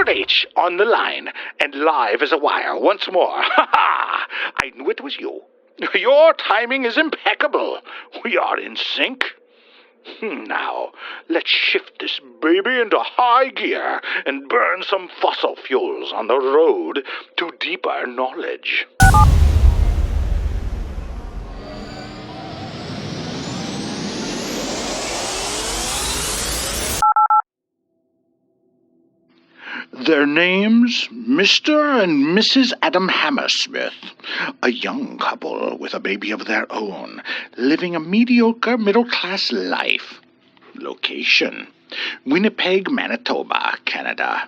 Edward H. on the line, and live as a wire once more. Ha ha! I knew it was you. Your timing is impeccable. We are in sync. Now, let's shift this baby into high gear and burn some fossil fuels on the road to deeper knowledge. Their names, Mr. and Mrs. Adam Hammersmith, a young couple with a baby of their own, living a mediocre middle-class life. Location, Winnipeg, Manitoba, Canada.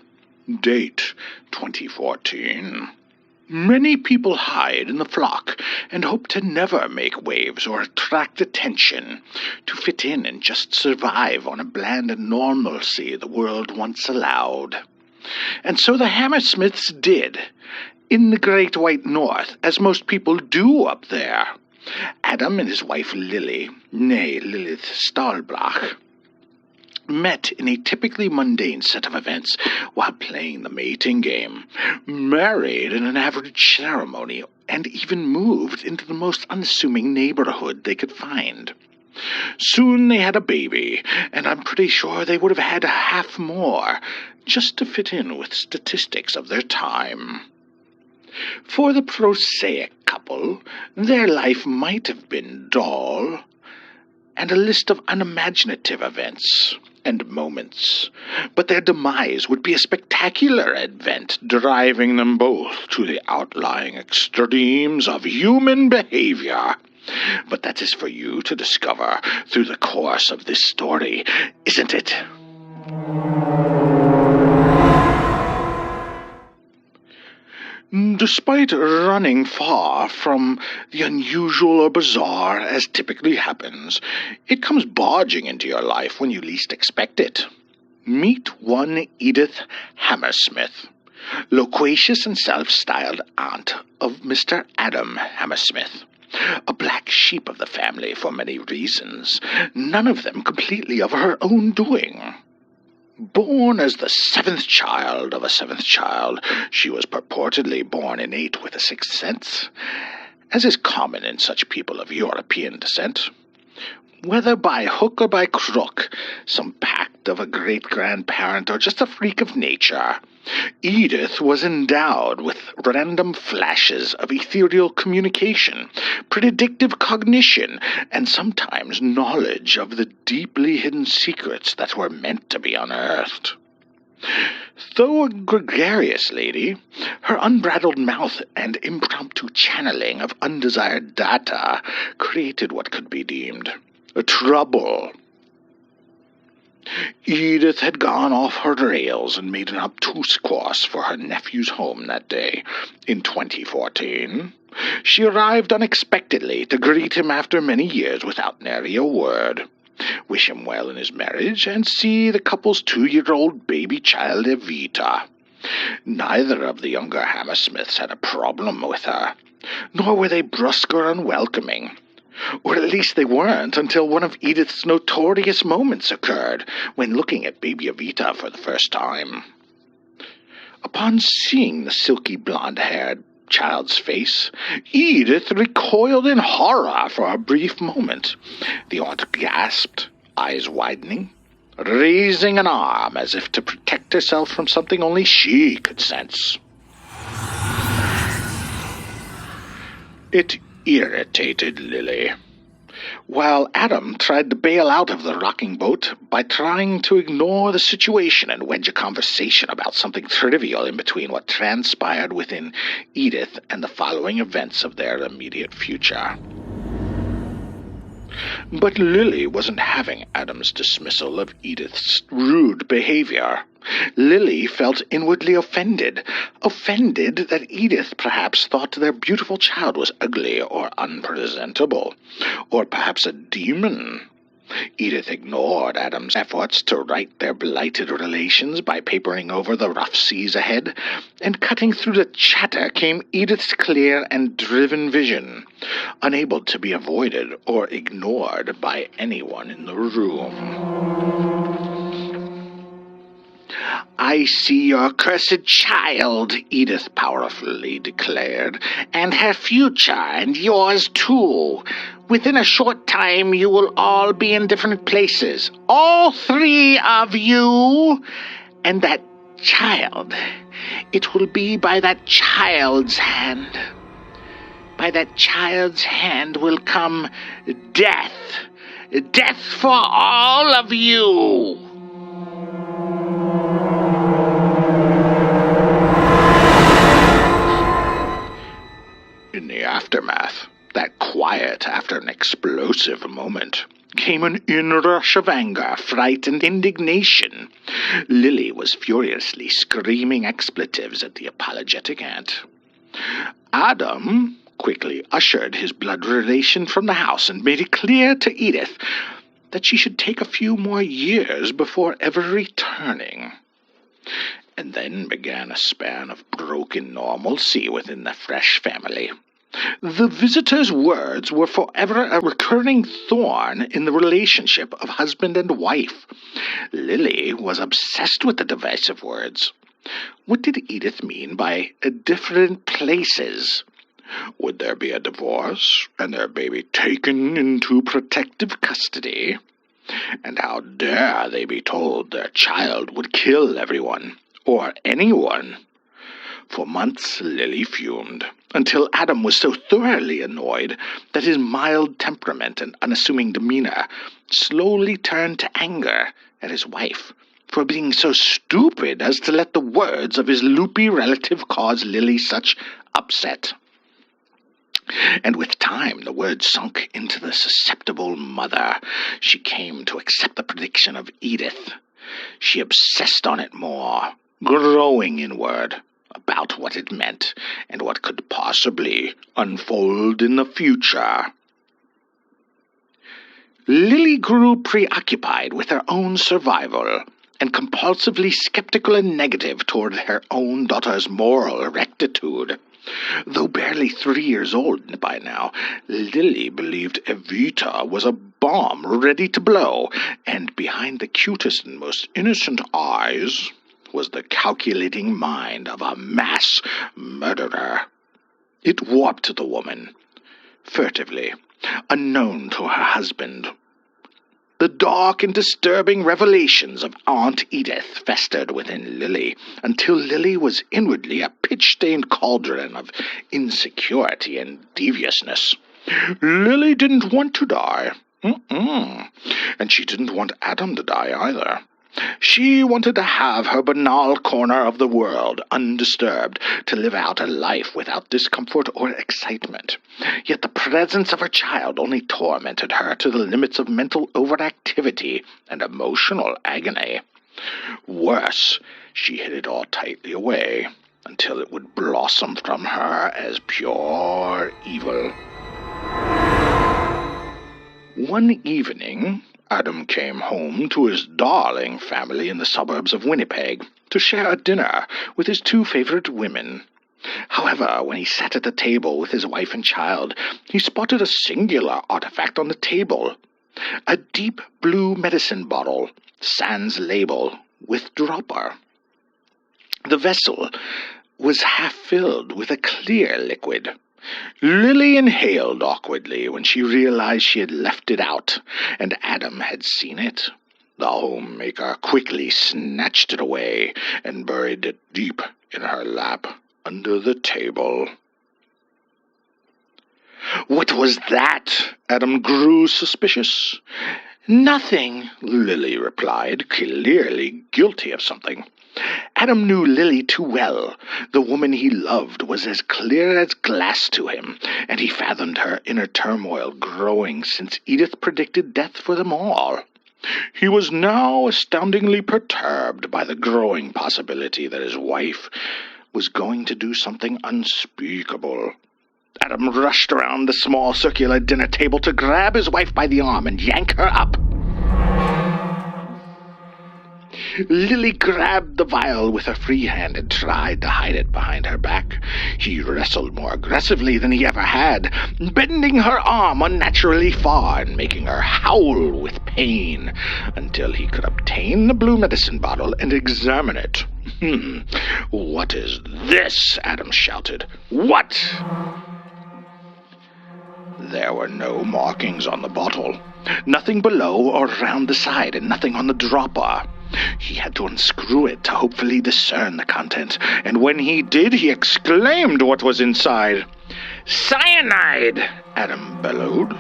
Date, 2014. Many people hide in the flock and hope to never make waves or attract attention, to fit in and just survive on a bland normalcy the world once allowed. And so the Hammersmiths did, in the Great White North, as most people do up there. Adam and his wife Lily, née Lilith Stahlblach, met in a typically mundane set of events while playing the mating game, married in an average ceremony, and even moved into the most unassuming neighborhood they could find. Soon they had a baby, and I'm pretty sure they would have had half more, just to fit in with statistics of their time. For the prosaic couple, their life might have been dull, and a list of unimaginative events and moments, but their demise would be a spectacular event, driving them both to the outlying extremes of human behavior. But that is for you to discover through the course of this story, isn't it? Despite running far from the unusual or bizarre, as typically happens, it comes barging into your life when you least expect it. Meet one Edith Hammersmith, loquacious and self-styled aunt of Mr. Adam Hammersmith, a black sheep of the family for many reasons, none of them completely of her own doing. Born as the seventh child of a seventh child, she was purportedly born innate with a sixth sense, as is common in such people of European descent. Whether by hook or by crook, some pact of a great-grandparent or just a freak of nature, Edith was endowed with random flashes of ethereal communication, predictive cognition, and sometimes knowledge of the deeply hidden secrets that were meant to be unearthed. Though a gregarious lady, her unbridled mouth and impromptu channeling of undesired data created what could be deemed trouble. Edith had gone off her rails and made an obtuse course for her nephew's home that day in 2014. She arrived unexpectedly to greet him after many years without nary a word, wish him well in his marriage, and see the couple's 2-year-old baby child Evita. Neither of the younger Hammersmiths had a problem with her, nor were they brusque or unwelcoming. Or at least they weren't until one of Edith's notorious moments occurred when looking at baby Evita for the first time. Upon seeing the silky blonde-haired child's face, Edith recoiled in horror for a brief moment. The aunt gasped, eyes widening, raising an arm as if to protect herself from something only she could sense. It irritated Lily, while Adam tried to bail out of the rocking boat by trying to ignore the situation and wedge a conversation about something trivial in between what transpired within Edith and the following events of their immediate future. But Lily wasn't having Adam's dismissal of Edith's rude behavior. Lily felt inwardly offended that Edith perhaps thought their beautiful child was ugly or unpresentable, or perhaps a demon. Edith ignored Adam's efforts to right their blighted relations by papering over the rough seas ahead, and cutting through the chatter came Edith's clear and driven vision, unable to be avoided or ignored by anyone in the room. I see your cursed child, Edith powerfully declared, and her future, and yours too. Within a short time you will all be in different places, all three of you. And that child, it will be by that child's hand. By that child's hand will come death. Death for all of you. In the aftermath, that quiet after an explosive moment, came an inrush of anger, fright, and indignation. Lily was furiously screaming expletives at the apologetic aunt. Adam quickly ushered his blood relation from the house and made it clear to Edith that she should take a few more years before ever returning. And then began a span of broken normalcy within the Fresh family. The visitor's words were forever a recurring thorn in the relationship of husband and wife. Lily was obsessed with the divisive words. What did Edith mean by different places? Would there be a divorce and their baby taken into protective custody? And how dare they be told their child would kill everyone, or anyone? For months Lily fumed, until Adam was so thoroughly annoyed that his mild temperament and unassuming demeanor slowly turned to anger at his wife for being so stupid as to let the words of his loopy relative cause Lily such upset. And with time the words sunk into the susceptible mother. She came to accept the prediction of Edith. She obsessed on it more, growing inward about what it meant and what could possibly unfold in the future. Lily grew preoccupied with her own survival and compulsively skeptical and negative toward her own daughter's moral rectitude. Though barely 3 years old by now, Lily believed Evita was a bomb ready to blow, and behind the cutest and most innocent eyes was the calculating mind of a mass murderer. It warped the woman, furtively, unknown to her husband. The dark and disturbing revelations of Aunt Edith festered within Lily, until Lily was inwardly a pitch-stained cauldron of insecurity and deviousness. Lily didn't want to die. And she didn't want Adam to die either. She wanted to have her banal corner of the world undisturbed, to live out a life without discomfort or excitement. Yet the presence of her child only tormented her to the limits of mental overactivity and emotional agony. Worse, she hid it all tightly away, until it would blossom from her as pure evil. One evening, Adam came home to his darling family in the suburbs of Winnipeg to share a dinner with his two favorite women. However, when he sat at the table with his wife and child, he spotted a singular artifact on the table. A deep blue medicine bottle, sans label, with dropper. The vessel was half filled with a clear liquid. Lily inhaled awkwardly when she realized she had left it out, and Adam had seen it. The homemaker quickly snatched it away and buried it deep in her lap under the table. "What was that?" Adam grew suspicious. "Nothing," Lily replied, clearly guilty of something. Adam knew Lily too well. The woman he loved was as clear as glass to him, and he fathomed her inner turmoil growing since Edith predicted death for them all. He was now astoundingly perturbed by the growing possibility that his wife was going to do something unspeakable. Adam rushed around the small circular dinner table to grab his wife by the arm and yank her up. Lily grabbed the vial with her free hand and tried to hide it behind her back. He wrestled more aggressively than he ever had, bending her arm unnaturally far and making her howl with pain until he could obtain the blue medicine bottle and examine it What is this? Adam shouted. What? There were no markings on the bottle. Nothing below or around the side, and nothing on the dropper. He had to unscrew it to hopefully discern the content, and when he did, he exclaimed what was inside. Cyanide! Adam bellowed.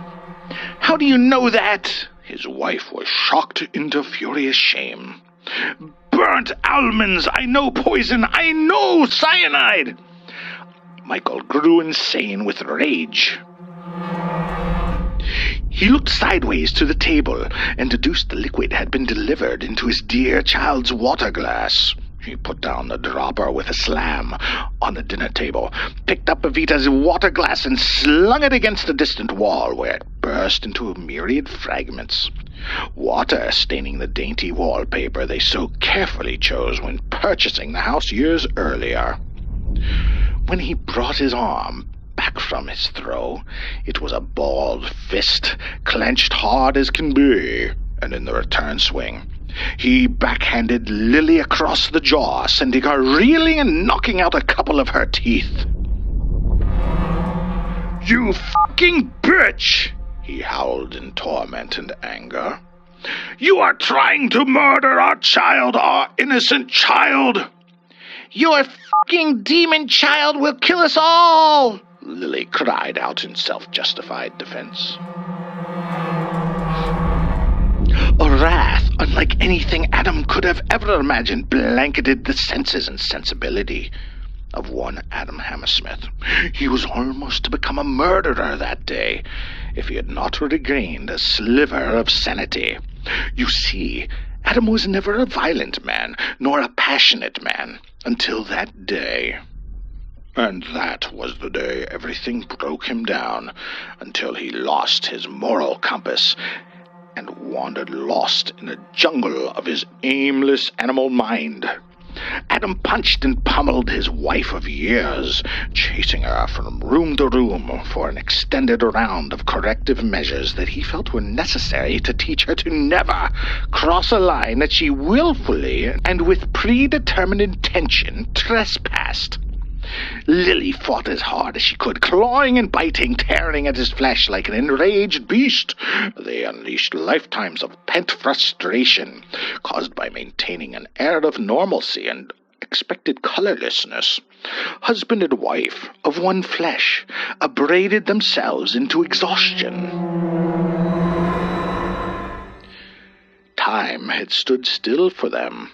How do you know that? His wife was shocked into furious shame. Burnt almonds! I know poison! I know cyanide! Michael grew insane with rage. He looked sideways to the table and deduced the liquid had been delivered into his dear child's water glass. He put down the dropper with a slam on the dinner table, picked up Evita's water glass and slung it against the distant wall, where it burst into a myriad fragments. Water staining the dainty wallpaper they so carefully chose when purchasing the house years earlier. When he brought his arm back from his throw, it was a balled fist, clenched hard as can be, and in the return swing, he backhanded Lily across the jaw, sending her reeling and knocking out a couple of her teeth. You fucking bitch! He howled in torment and anger. You are trying to murder our child, our innocent child! Your fucking demon child will kill us all! Lily cried out in self-justified defense. A wrath unlike anything Adam could have ever imagined blanketed the senses and sensibility of one Adam Hammersmith. He was almost to become a murderer that day, if he had not regained a sliver of sanity. You see, Adam was never a violent man, nor a passionate man, until that day. And that was the day everything broke him down, until he lost his moral compass and wandered lost in a jungle of his aimless animal mind. Adam punched and pummeled his wife of years, chasing her from room to room for an extended round of corrective measures that he felt were necessary to teach her to never cross a line that she willfully and with predetermined intention trespassed. Lily fought as hard as she could, clawing and biting, tearing at his flesh like an enraged beast. They unleashed lifetimes of pent frustration, caused by maintaining an air of normalcy and expected colorlessness. Husband and wife, of one flesh, abraded themselves into exhaustion. Time had stood still for them,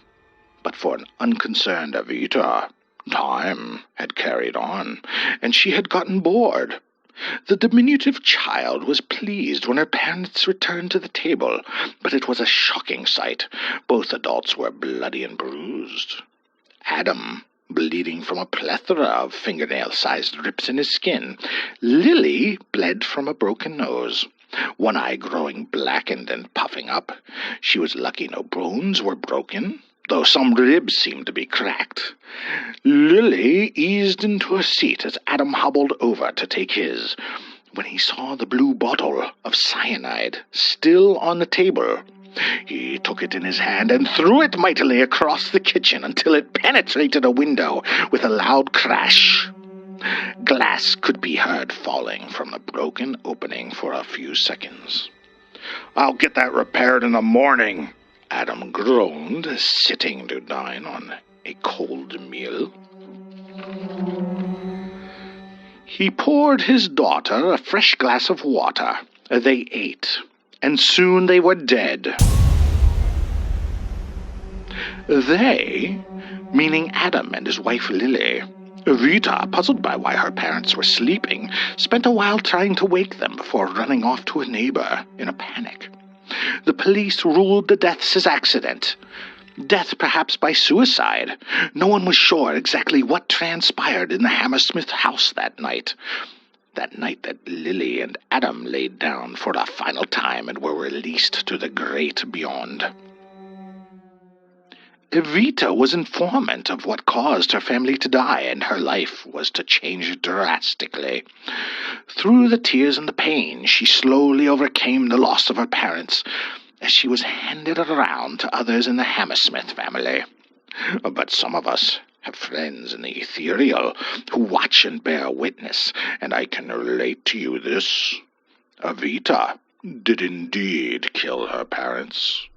but for an unconcerned Evita, time had carried on, and she had gotten bored. The diminutive child was pleased when her parents returned to the table, but it was a shocking sight. Both adults were bloody and bruised. Adam, bleeding from a plethora of fingernail-sized rips in his skin. Lily bled from a broken nose, one eye growing blackened and puffing up. She was lucky no bones were broken, though some ribs seemed to be cracked. Lily eased into a seat as Adam hobbled over to take his, when he saw the blue bottle of cyanide still on the table. He took it in his hand and threw it mightily across the kitchen until it penetrated a window with a loud crash. Glass could be heard falling from the broken opening for a few seconds. I'll get that repaired in the morning, Adam groaned, sitting to dine on a cold meal. He poured his daughter a fresh glass of water. They ate, and soon they were dead. They, meaning Adam and his wife Lily. Evita, puzzled by why her parents were sleeping, spent a while trying to wake them before running off to a neighbor in a panic. The police ruled the deaths as accident. Death perhaps by suicide. No one was sure exactly what transpired in the Hammersmith house that night. That night that Lily and Adam laid down for a final time and were released to the great beyond. Evita was informant of what caused her family to die, and her life was to change drastically. Through the tears and the pain, she slowly overcame the loss of her parents, as she was handed around to others in the Hammersmith family. But some of us have friends in the ethereal who watch and bear witness, and I can relate to you this. Evita did indeed kill her parents,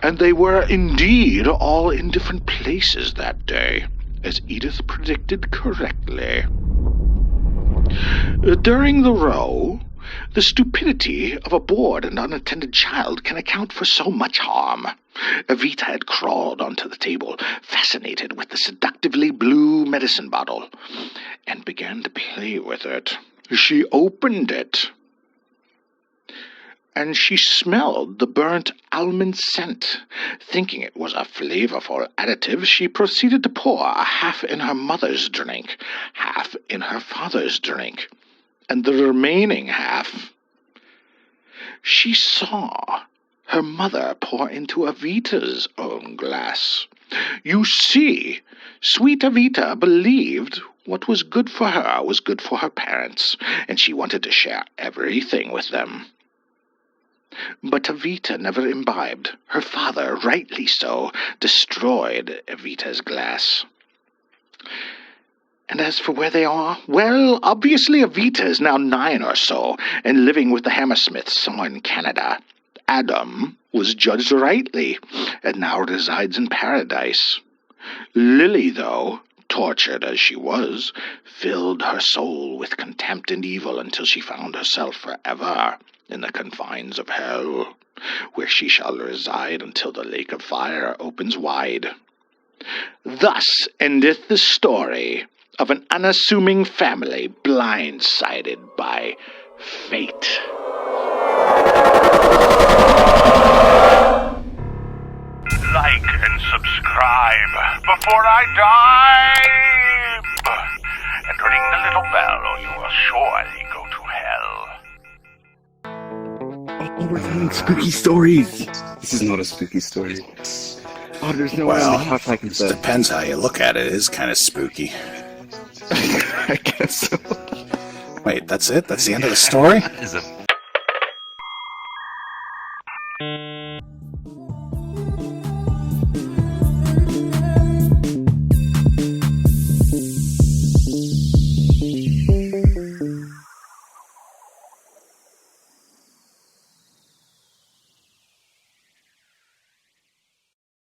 and they were indeed all in different places that day, as Edith predicted correctly. During the row, the stupidity of a bored and unattended child can account for so much harm. Evita had crawled onto the table, fascinated with the seductively blue medicine bottle, and began to play with it. She opened it, and she smelled the burnt almond scent. Thinking it was a flavorful additive, she proceeded to pour a half in her mother's drink, half in her father's drink, and the remaining half she saw her mother pour into Evita's own glass. You see, sweet Evita believed what was good for her was good for her parents, and she wanted to share everything with them. But Evita never imbibed. Her father, rightly so, destroyed Evita's glass. And as for where they are, well, obviously Evita is now 9 or so, and living with the Hammersmiths somewhere in Canada. Adam was judged rightly, and now resides in paradise. Lily, though, tortured as she was, filled her soul with contempt and evil until she found herself forever in the confines of hell, where she shall reside until the lake of fire opens wide. Thus endeth the story of an unassuming family blindsided by fate. Like and subscribe before I die, and ring the little bell or you will surely go to hell. Oh, we're telling spooky stories. This is not a spooky story. Oh, there's no way on the couch I can sit. Depends how you look at it. It is kind of spooky. I guess so. Wait, that's it? That's the end of the story? That is a